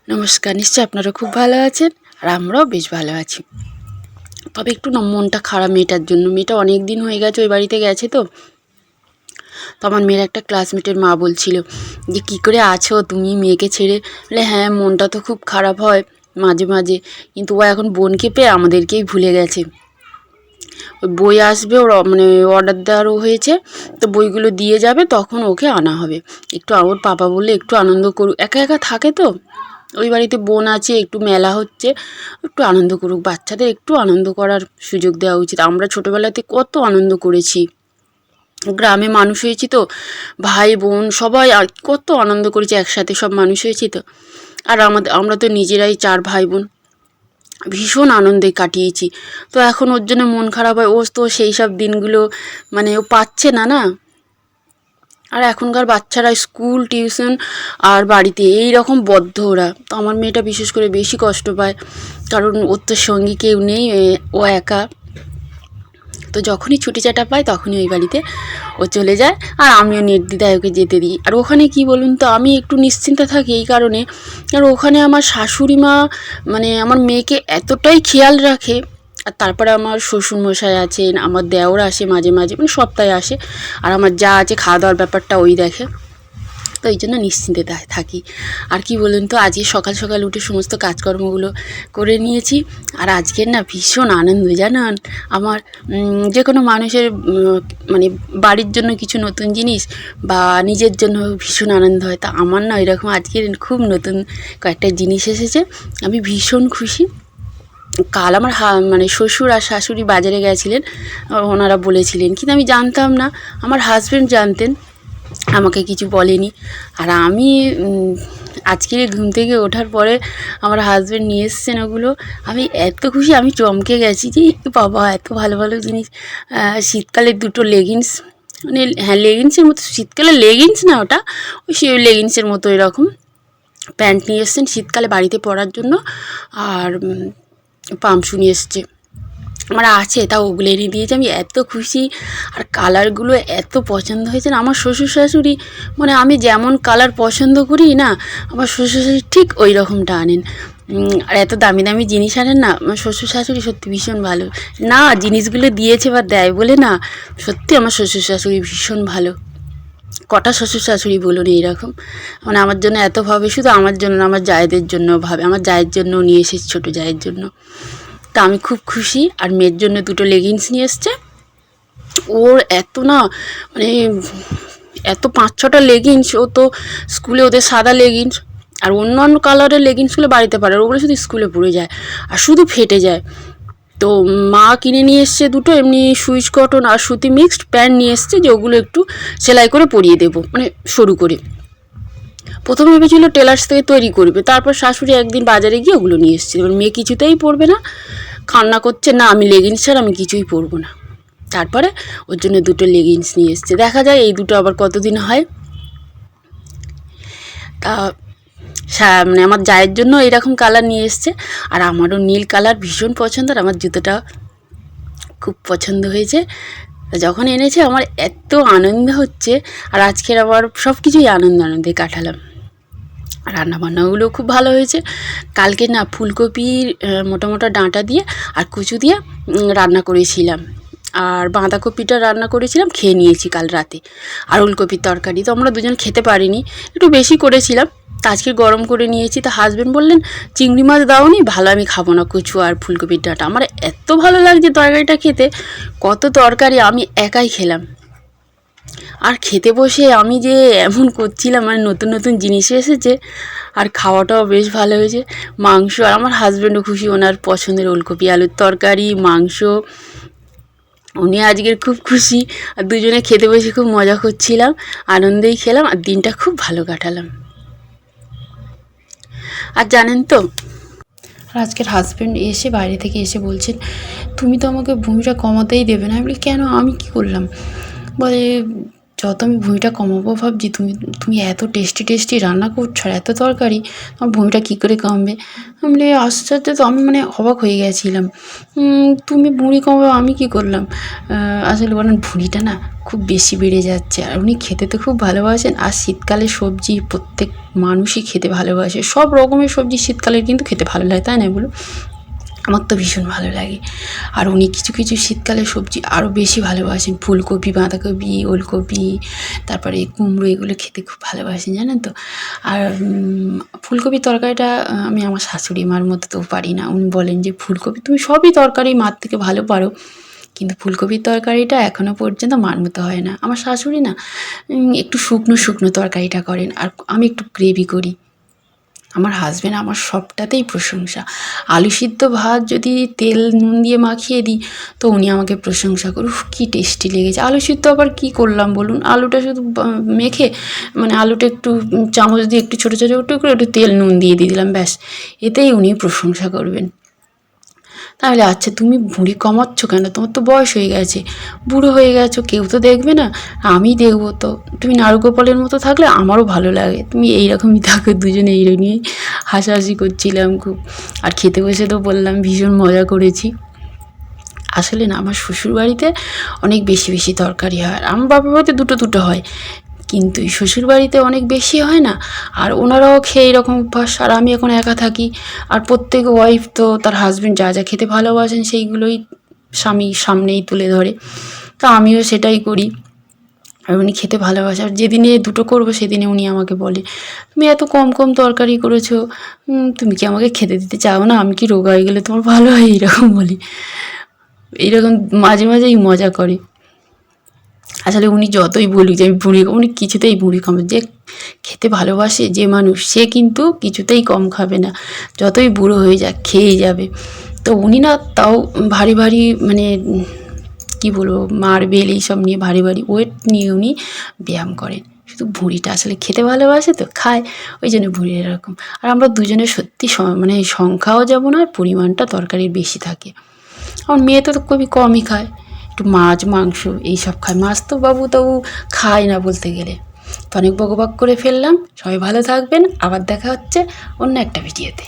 নমস্কার, নিশ্চয়ই আপনারা খুব ভালো আছেন আর আমরাও বেশ ভালো আছি। তবে একটু না মনটা খারাপ মেয়েটার জন্য। মেয়েটা অনেক দিন হয়ে গেছে ওই বাড়িতে গেছে তো আমার মেয়ের একটা ক্লাসমেটের মা বলছিল যে কী করে আছো তুমি মেয়েকে ছেড়ে। বলে হ্যাঁ, মনটা তো খুব খারাপ হয় মাঝে মাঝে, কিন্তু ও এখন বোনকে পেয়ে আমাদেরকেই ভুলে গেছে। ওই বই আসবে, ওর মানে অর্ডার দেওয়ারও হয়েছে, তো বইগুলো দিয়ে যাবে, তখন ওকে আনা হবে। একটু ওর পাপা বললে একটু আনন্দ করুক, একা একা থাকে তো ওই বাড়িতে, বোন আছে, একটু মেলা হচ্ছে, একটু আনন্দ করুক। বাচ্চাদের একটু আনন্দ করার সুযোগ দেওয়া উচিত। আমরা ছোটোবেলাতে কত আনন্দ করেছি, গ্রামে মানুষ হয়েছি তো, ভাই বোন সবাই কত আনন্দ করেছি একসাথে, সব মানুষ হয়েছি তো। আর আমরা তো নিজেরাই 4 ভাই বোন, ভীষণ আনন্দে কাটিয়েছি। তো এখন ওর জন্য মন খারাপ হয়, ও তো সেই সব দিনগুলো মানে ও পাচ্ছে না না। আর এখনকার বাচ্চারা স্কুল টিউশন আর বাড়িতে এই রকম বদ্ধ ওরা। তো আমার মেয়েটা বিশেষ করে বেশি কষ্ট পায়, কারণ ওর তো সঙ্গী কেউ নেই, ও একা। তো যখনই ছুটি চাটা পায় তখনই ওই বাড়িতে ও চলে যায়, আর আমিও নির্দ্বিধায় ওকে যেতে দিই। আর ওখানে কি বলুন তো, আমি একটু নিশ্চিন্তে থাকি এই কারণে, আর ওখানে আমার শাশুড়ি মা মানে আমার মেয়েকে এতটাই খেয়াল রাখে। আর তারপরে আমার শ্বশুরমশাই আছেন, আমার দেওর আসে মাঝে মাঝে, মানে সপ্তাহে আসে, আর আমার যা আছে খাওয়া দাওয়ার ব্যাপারটা ওই দেখে। তো এই জন্য নিশ্চিন্তে থাকি। আর কি বলুন তো, আজকে সকাল সকাল উঠে সমস্ত কাজকর্মগুলো করে নিয়েছি। আর আজকের না ভীষণ আনন্দ জানান আমার। যে কোনো মানুষের মানে বাড়ির জন্য কিছু নতুন জিনিস বা নিজের জন্য ভীষণ আনন্দ হয়, তা আমার না এরকম আজকের খুব নতুন কয়েকটা জিনিস এসেছে, আমি ভীষণ খুশি। কাল আমার মানে শ্বশুর আর শাশুড়ি বাজারে গেছিলেন, ওনারা বলেছিলেন, কিন্তু আমি জানতাম না। আমার হাজব্যান্ড জানতেন, আমাকে কিছু বলেনি। আর আমি আজকে ঘুম থেকে ওঠার পরে আমার হাজব্যান্ড নিয়ে এসছেন ওগুলো, আমি এত খুশি, আমি চমকে গেছি যে বাবা এত ভালো ভালো জিনিস। শীতকালের 2টো লেগিংস, মানে হ্যাঁ লেগিংসের মতো, শীতকালে লেগিংস না ওটা, ওই সে লেগিংসের মতো এরকম প্যান্ট নিয়ে এসছেন শীতকালে বাড়িতে পরার জন্য। আর পাম্পশু নিয়ে এসছে, আমার আছে, তাও ওগুলো এনে দিয়েছে, আমি এত খুশি। আর কালারগুলো এত পছন্দ হয়েছে না। আমার শ্বশুর শাশুড়ি মানে আমি যেমন কালার পছন্দ করি না, আমার শ্বশুর শাশুড়ি ঠিক ওই রকমটা আনেন। আর এত দামি দামি জিনিস আনেন না আমার শ্বশুর শাশুড়ি, সত্যি ভীষণ ভালো। না জিনিসগুলো দিয়েছে বা দেয় বলে না, সত্যি আমার শ্বশুর শাশুড়ি ভীষণ ভালো। কটা শ্বশুর শাশুড়ি বলুন এইরকম, মানে আমার জন্য এত ভাবে, শুধু আমার জন্য না, আমার জায়েদের জন্য ভাবে, আমার জায়ের জন্য নিয়ে এসেছে, ছোটো জায়ের জন্য। তা আমি খুব খুশি। আর মেয়ের জন্য 2টো লেগিংস নিয়ে এসছে। ওর এত না মানে এত 5-6টা লেগিংস, ও তো স্কুলে ওদের সাদা লেগিংস আর অন্য অন্য কালারের লেগিংসগুলো বাড়িতে পারে, ওগুলো শুধু স্কুলে পরে যায় আর শুধু ফেটে যায়। তো মা কিনে নিয়ে এসছে 2টো এমনি সুইচ কটন আর সুতি মিক্সড প্যান্ট নিয়ে এসছে, যে ওগুলো একটু সেলাই করে পরিয়ে দেবো, মানে সরু করে। প্রথমে ভেবেছিল টেলার্স থেকে তৈরি করবে, তারপর শাশুড়ি একদিন বাজারে গিয়ে ওগুলো নিয়ে এসছে। এবার মেয়ে কিছুতেই পরবে না, কান্না করছে, না আমি লেগিংস ছাড়া আমি কিছুই পরবো না। তারপরে ওর জন্য 2টো লেগিংস নিয়ে এসছে, দেখা যায় এই 2টো আবার কতদিন হয়। তা মানে আমার জায়ের জন্য এরকম কালার নিয়ে এসছে, আর আমারও নীল কালার ভীষণ পছন্দ, আর আমার জুতোটা খুব পছন্দ হয়েছে। যখন এনেছে আমার এত আনন্দ হচ্ছে। আর আজকের আবার সব কিছুই আনন্দে কাটালাম। রান্নাবান্নাগুলো খুব ভালো হয়েছে। কালকে না ফুলকপির মোটা মোটা ডাঁটা দিয়ে আর কচু দিয়ে রান্না করেছিলাম, আর বাঁধাকপিটা রান্না করেছিলাম, খেয়ে নিয়েছি কাল রাতে। আর ওলকপির তরকারি তো আমরা দুজন খেতে পারিনি, একটু বেশি করেছিলাম, তা আজকে গরম করে নিয়েছি। তা হাজব্যান্ড বললেন চিংড়ি মাছ দাওনি, ভালো আমি খাবো না কচু আর ফুলকপির ডাঁটা। আমার এত ভালো লাগছে তরকারিটা খেতে, কত তরকারি আমি একাই খেলাম। আর খেতে বসে আমি যে এমন করছিলাম, মানে নতুন নতুন জিনিস এসেছে, আর খাওয়াটাও বেশ ভালো হয়েছে। মাংস, আর আমার হাজব্যান্ডও খুশি, ওনার পছন্দের ওলকপি আলুর তরকারি, মাংস, উনি আজকের খুব খুশি। আর দুজনে খেতে বসে খুব মজা করছিলাম, আনন্দেই খেলাম, আর দিনটা খুব ভালো কাটালাম। আর জানেন তো, আর আজকের হাজব্যান্ড এসে বাইরে থেকে এসে বলছেন তুমি তো আমাকে ভূমিটা কমাতেই দেবে না। আমি বলি কেন, আমি কি করলাম? বলে যত আমি ভুঁড়িটা কমাবো ভাবছি, তুমি তুমি এত টেস্টি টেস্টি রান্না করছো আর এত তরকারি, আমার ভুঁড়িটা কী করে কমবে? আমি বলি আশ্চর্য তো, আমি মানে অবাক হয়ে গেছিলাম। তুমি ভুঁড়ি কমাবে, আমি কী করলাম? আসলে বলেন ভুঁড়িটা না খুব বেশি বেড়ে যাচ্ছে। আর উনি খেতে তো খুব ভালোবাসেন, আর শীতকালে সবজি প্রত্যেক মানুষই খেতে ভালোবাসে, সব রকমের সবজি শীতকালের কিন্তু খেতে ভালো লাগে, তাই না বলো? আমার তো ভীষণ ভালো লাগে। আর উনি কিছু কিছু শীতকালের সবজি আরও বেশি ভালোবাসেন, ফুলকপি, বাঁধাকপি, ওলকপি, তারপরে কুমড়ো, এগুলো খেতে খুব ভালোবাসেন, জানেন তো? আর ফুলকপির তরকারিটা আমি আমার শাশুড়ি মার মতো তো পারি না। উনি বলেন যে ফুলকপি তুমি সবই তরকারি মার থেকে ভালো পারো, কিন্তু ফুলকপির তরকারিটা এখনও পর্যন্ত মার মতো হয় না। আমার শাশুড়ি না একটু শুকনো শুকনো তরকারিটা করেন, আর আমি একটু গ্রেভি করি। আমার হাজব্যান্ড আমার সবটাতেই প্রশংসা। আলু সিদ্ধ ভাত যদি তেল নুন দিয়ে মাখিয়ে দিই, তো উনি আমাকে প্রশংসা করে, উফ কী টেস্টি লেগেছে। আলু সিদ্ধ আবার কী করলাম বলুন? আলুটা শুধু মেখে, মানে আলুটা একটু চামচ দিয়ে একটু ছোটো ছোটো টুকরো একটু তেল নুন দিয়ে দিলাম, ব্যাস, এতেই উনি প্রশংসা করবেন। তাহলে আচ্ছা তুমি ভুঁড়ি কমাচ্ছ কেন? তোমার তো বয়স হয়ে গেছে, বুড়ো হয়ে গেছো, কেউ তো দেখবে না, আমি দেখবো তো। তুমি নারুগোপালের মতো থাকলে আমারও ভালো লাগে, তুমি এইরকমই থাকো। দুজনে এই নিয়েই হাসাহাসি করছিলাম খুব। আর খেতে বসে তো বললাম ভীষণ মজা করেছি। আসলে না আমার শ্বশুরবাড়িতে অনেক বেশি বেশি তরকারি হয়, আর আমার বাবার বাড়িতে দুটো দুটো হয়, কিন্তু এই শ্বশুরবাড়িতে অনেক বেশি হয় না। আর ওনারাও খেয়ে এরকম অভ্যাস, আর আমি এখন একা থাকি। আর প্রত্যেক ওয়াইফ তো তার হাজব্যান্ড যা যা খেতে ভালোবাসেন সেইগুলোই স্বামীর সামনেই তুলে ধরে, তো আমিও সেটাই করি। আর উনি খেতে ভালোবাসে, আর যেদিনে দুটো করবো সেদিনে উনি আমাকে বলে, তুমি এত কম কম তরকারি করেছো, তুমি কি আমাকে খেতে দিতে চাও না? আমি কি রোগা হয়ে গেলে তোমার ভালো হয়? এইরকম বলি। এইরকম মাঝে মাঝেই মজা করে। আসলে উনি যতই বলুক যে আমি ভুঁড়ি, উনি কিছুতেই ভুঁড়ি কমে, যে খেতে ভালোবাসে যে মানুষ, সে কিন্তু কিছুতেই কম খাবে না, যতই বুড়ো হয়ে যাক খেয়েই যাবে। তো উনি না তাও ভারী ভারী, মানে কী বলবো, মার্বেল এইসব নিয়ে ভারী ভারী ওয়েট নিয়ে উনি ব্যায়াম করেন। শুধু ভুঁড়িটা আসলে খেতে ভালোবাসে তো খায়, ওই জন্য ভুঁড়ি এরকম। আর আমরা দুজনে সত্যি মানে সংখ্যাও যেমন আর পরিমাণটা তরকারির বেশি থাকে। আমার মেয়ে তো খুবই কমই খায়, একটু মাছ মাংস এইসব খায়। মাছ তো বাবু তাবু খায় না বলতে গেলে। তো অনেক বকবক করে ফেললাম। সবাই ভালো থাকবেন, আবার দেখা হচ্ছে অন্য একটা ভিডিওতে।